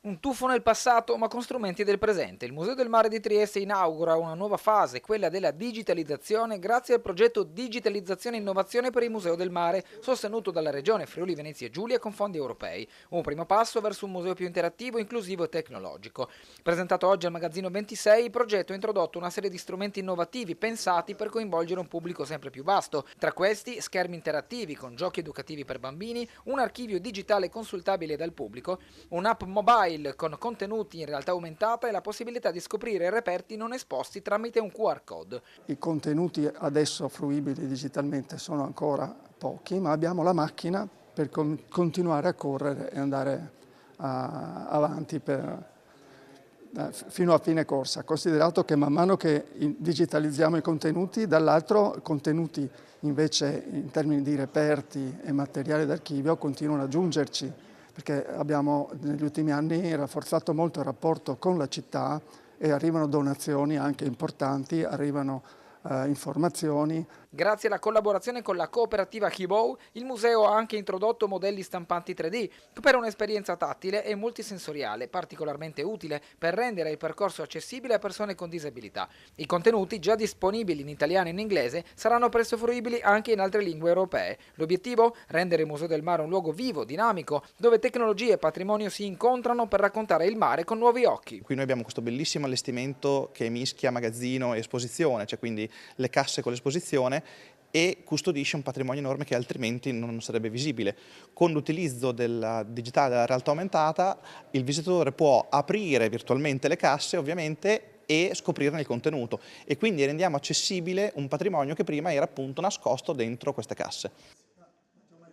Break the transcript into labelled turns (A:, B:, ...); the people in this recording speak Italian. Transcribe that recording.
A: Un tuffo nel passato ma con strumenti del presente. Il Museo del Mare di Trieste inaugura una nuova fase, quella della digitalizzazione, grazie al progetto Digitalizzazione e Innovazione per il Museo del Mare, sostenuto dalla Regione Friuli Venezia Giulia con fondi europei. Un primo passo verso un museo più interattivo, inclusivo e tecnologico. Presentato oggi al magazzino 26, il progetto ha introdotto una serie di strumenti innovativi pensati per coinvolgere un pubblico sempre più vasto. Tra questi, schermi interattivi con giochi educativi per bambini, un archivio digitale consultabile dal pubblico, un'app mobile con contenuti in realtà aumentata e la possibilità di scoprire reperti non esposti tramite un QR code.
B: I contenuti adesso fruibili digitalmente sono ancora pochi, ma abbiamo la macchina per continuare a correre e andare avanti fino a fine corsa, considerato che man mano che digitalizziamo i contenuti, dall'altro contenuti invece in termini di reperti e materiale d'archivio continuano ad aggiungerci, perché abbiamo negli ultimi anni rafforzato molto il rapporto con la città e arrivano donazioni anche importanti, arrivano informazioni.
A: Grazie alla collaborazione con la cooperativa Hibou, il museo ha anche introdotto modelli stampanti 3D per un'esperienza tattile e multisensoriale particolarmente utile per rendere il percorso accessibile a persone con disabilità. I contenuti, già disponibili in italiano e in inglese, saranno presto fruibili anche in altre lingue europee. L'obiettivo? Rendere il Museo del Mare un luogo vivo, dinamico, dove tecnologia e patrimonio si incontrano per raccontare il mare con nuovi occhi.
C: Qui noi abbiamo questo bellissimo allestimento che mischia magazzino e esposizione, cioè quindi le casse con l'esposizione, e custodisce un patrimonio enorme che altrimenti non sarebbe visibile. Con l'utilizzo del digitale della realtà aumentata il visitatore può aprire virtualmente le casse ovviamente e scoprirne il contenuto, e quindi rendiamo accessibile un patrimonio che prima era appunto nascosto dentro queste casse.